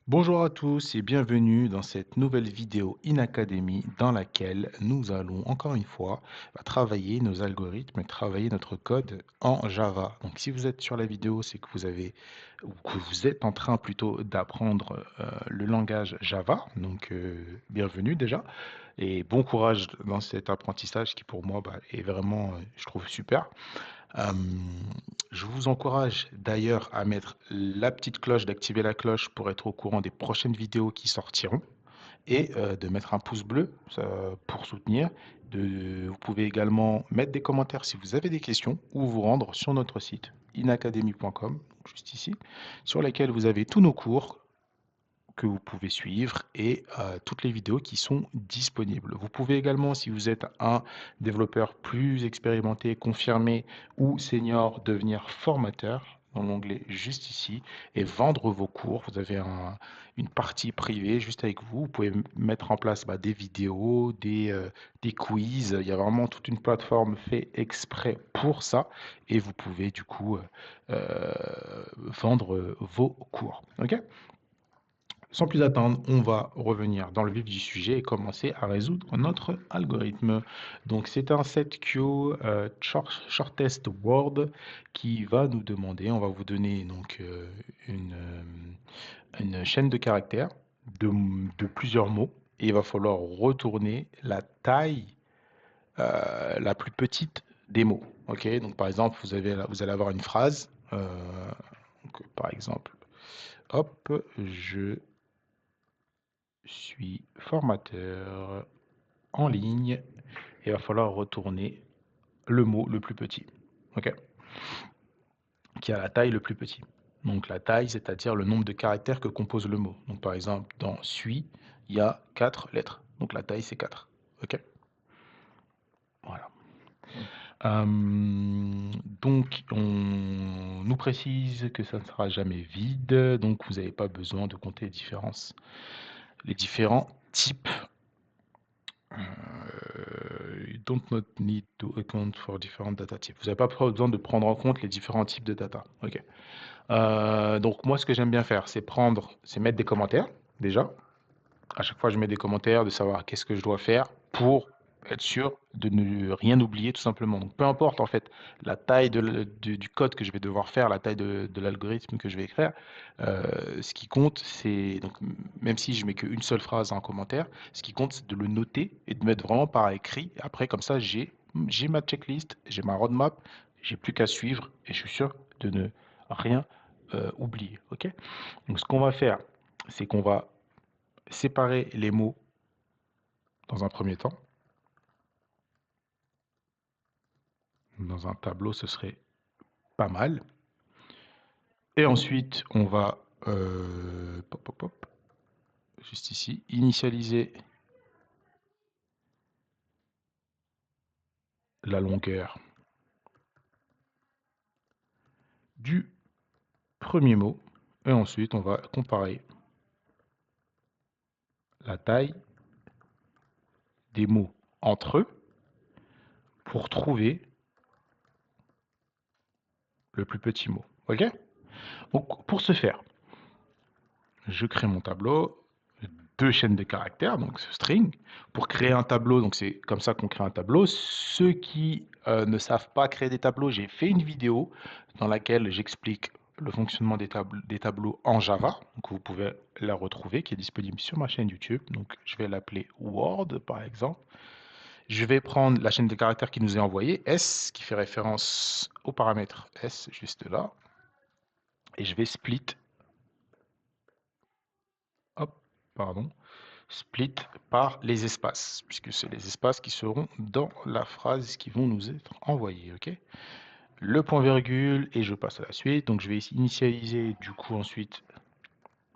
Bonjour à tous et bienvenue dans cette nouvelle vidéo InAcademy dans laquelle nous allons encore une fois travailler nos algorithmes et travailler notre code en Java. Donc si vous êtes sur la vidéo, c'est que vous avez ou que vous êtes en train plutôt d'apprendre le langage Java. Donc bienvenue déjà et bon courage dans cet apprentissage qui pour moi est vraiment, je trouve super. Euh, je vous encourage d'ailleurs à mettre la petite cloche, d'activer la cloche pour être au courant des prochaines vidéos qui sortiront et de mettre un pouce bleu pour soutenir. Vous pouvez également mettre des commentaires si vous avez des questions ou vous rendre sur notre site inacademy.com, juste ici, sur lequel vous avez tous nos cours que vous pouvez suivre et toutes les vidéos qui sont disponibles. Vous pouvez également, si vous êtes un développeur plus expérimenté, confirmé ou senior, devenir formateur dans l'onglet juste ici et vendre vos cours. Vous avez une partie privée juste avec vous. Vous pouvez mettre en place des vidéos, des quiz. Il y a vraiment toute une plateforme faite exprès pour ça et vous pouvez du coup vendre vos cours. Ok? Sans plus attendre, on va revenir dans le vif du sujet et commencer à résoudre notre algorithme. Donc c'est un set queue shortest word qui va nous demander, on va vous donner donc une chaîne de caractères de, de plusieurs mots et il va falloir retourner la taille la plus petite des mots. Ok, donc par exemple vous allez avoir une phrase. Donc, par exemple, hop, je suis formateur en ligne et il va falloir retourner le mot le plus petit, ok, qui a la taille le plus petit. Donc la taille, c'est-à-dire le nombre de caractères que compose le mot. Donc par exemple, dans suis, il y a 4 lettres. Donc la taille, c'est 4. Ok. Voilà. Donc on nous précise que ça ne sera jamais vide. Donc vous n'avez pas besoin de compter les différents types. You don't not need to account for different data types. Vous n'avez pas besoin de prendre en compte les différents types de data. Ok. Donc moi, ce que j'aime bien faire, c'est mettre des commentaires déjà. À chaque fois, je mets des commentaires de savoir qu'est-ce que je dois faire pour être sûr de ne rien oublier tout simplement. Donc peu importe en fait la taille du code que je vais devoir faire, la taille de l'algorithme que je vais écrire, ce qui compte c'est, donc même si je mets qu'une seule phrase en commentaire, ce qui compte c'est de le noter et de mettre vraiment par écrit. Après comme ça j'ai ma checklist, j'ai ma roadmap, j'ai plus qu'à suivre et je suis sûr de ne rien oublier. Ok. Donc ce qu'on va faire, c'est qu'on va séparer les mots dans un premier temps. Dans un tableau, ce serait pas mal. Et ensuite, on va, juste ici, initialiser la longueur du premier mot. Et ensuite, on va comparer la taille des mots entre eux pour trouver le plus petit mot. OK? Donc, pour ce faire, je crée mon tableau, deux chaînes de caractères, donc ce string. Pour créer un tableau, donc c'est comme ça qu'on crée un tableau. Ceux qui ne savent pas créer des tableaux, j'ai fait une vidéo dans laquelle j'explique le fonctionnement des tableaux en Java. Donc vous pouvez la retrouver, qui est disponible sur ma chaîne YouTube. Donc je vais l'appeler Word, par exemple. Je vais prendre la chaîne de caractères qui nous est envoyée, S, qui fait référence au paramètre S, juste là. Et je vais split, hop, pardon, split par les espaces, puisque c'est les espaces qui seront dans la phrase qui vont nous être envoyés. Ok, le point virgule et je passe à la suite. Donc je vais initialiser du coup ensuite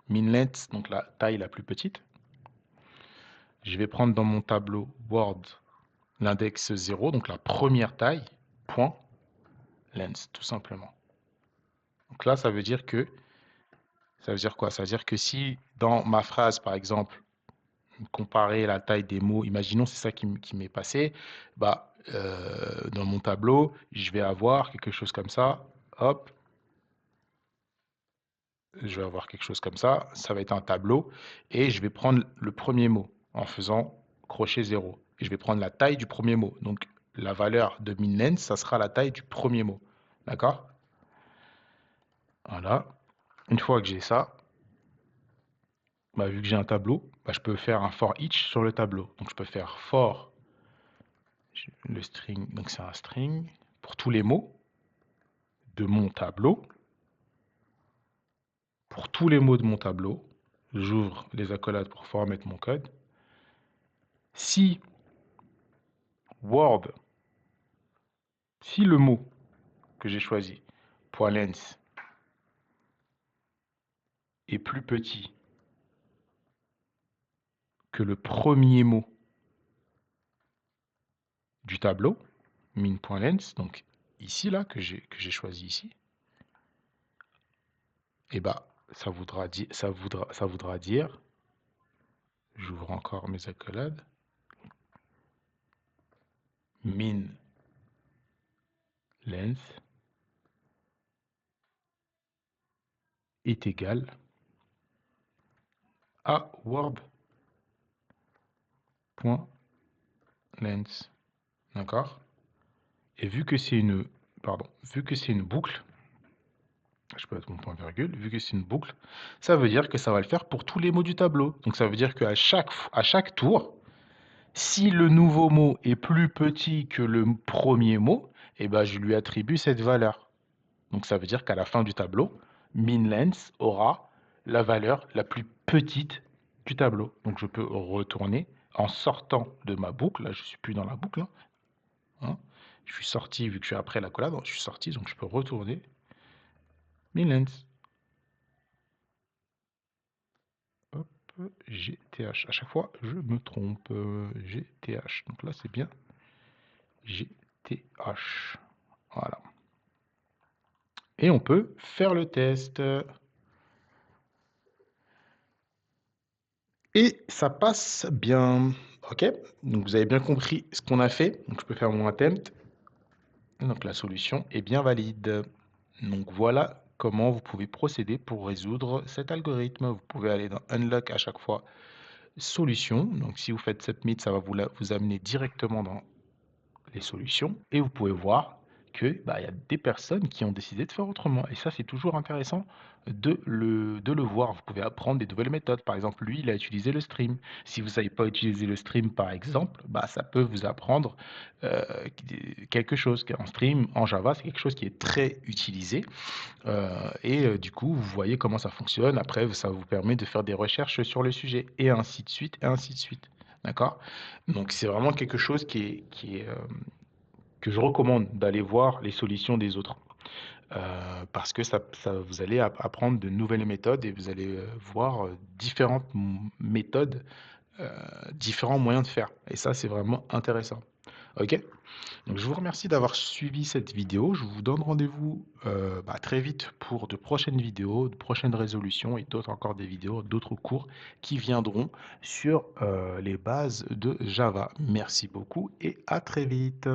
min length, donc la taille la plus petite. Je vais prendre dans mon tableau Word l'index 0, donc la première taille, point length, tout simplement. Donc là, ça veut dire quoi? Ça veut dire que si dans ma phrase, par exemple, comparer la taille des mots, imaginons c'est ça qui m'est passé, dans mon tableau, je vais avoir quelque chose comme ça, hop, je vais avoir quelque chose comme ça va être un tableau, et je vais prendre le premier mot en faisant crochet 0. Et je vais prendre la taille du premier mot. Donc la valeur de min length, ça sera la taille du premier mot. D'accord? Voilà. Une fois que j'ai ça, bah, vu que j'ai un tableau, bah, je peux faire un for each sur le tableau. Donc je peux faire for le string, donc c'est un string pour tous les mots de mon tableau. Pour tous les mots de mon tableau, j'ouvre les accolades pour pouvoir mettre mon code. Si word, si le mot que j'ai choisi, .length, est plus petit que le premier mot du tableau, min.length, donc ici là que j'ai choisi ici, et bah ça voudra dire, j'ouvre encore mes accolades, min length est égal à word.length. D'accord? Et vu que c'est une boucle, je peux mettre mon point virgule, vu que c'est une boucle, ça veut dire que ça va le faire pour tous les mots du tableau. Donc ça veut dire qu'à chaque tour, si le nouveau mot est plus petit que le premier mot, eh ben, je lui attribue cette valeur. Donc ça veut dire qu'à la fin du tableau, min_length aura la valeur la plus petite du tableau. Donc je peux retourner en sortant de ma boucle. Là, je ne suis plus dans la boucle, hein. Je suis sorti, vu que je suis après l'accolade, je suis sorti, donc je peux retourner min_length. Hop, GTH. À chaque fois, je me trompe. GTH. Donc là, c'est bien GTH. Voilà. Et on peut faire le test. Et ça passe bien. OK? Donc vous avez bien compris ce qu'on a fait. Donc je peux faire mon attempt. Donc la solution est bien valide. Donc voilà comment vous pouvez procéder pour résoudre cet algorithme. Vous pouvez aller dans Unlock à chaque fois solution. Donc si vous faites Submit, ça va vous amener directement dans les solutions. Et vous pouvez voir que bah, y a des personnes qui ont décidé de faire autrement. Et ça, c'est toujours intéressant de le voir. Vous pouvez apprendre des nouvelles méthodes. Par exemple, lui, il a utilisé le stream. Si vous savez pas utiliser le stream, par exemple, bah, ça peut vous apprendre euh, quelque chose. En stream, en Java, c'est quelque chose qui est très utilisé. Du coup, vous voyez comment ça fonctionne. Après, ça vous permet de faire des recherches sur le sujet. Et ainsi de suite, et ainsi de suite. D'accord? Donc, c'est vraiment quelque chose que je recommande d'aller voir les solutions des autres. Parce que vous allez apprendre de nouvelles méthodes et vous allez voir différentes méthodes, différents moyens de faire. Et ça, c'est vraiment intéressant. OK? Donc, je vous remercie d'avoir suivi cette vidéo. Je vous donne rendez-vous très vite pour de prochaines vidéos, de prochaines résolutions et d'autres encore des vidéos, d'autres cours qui viendront sur les bases de Java. Merci beaucoup et à très vite.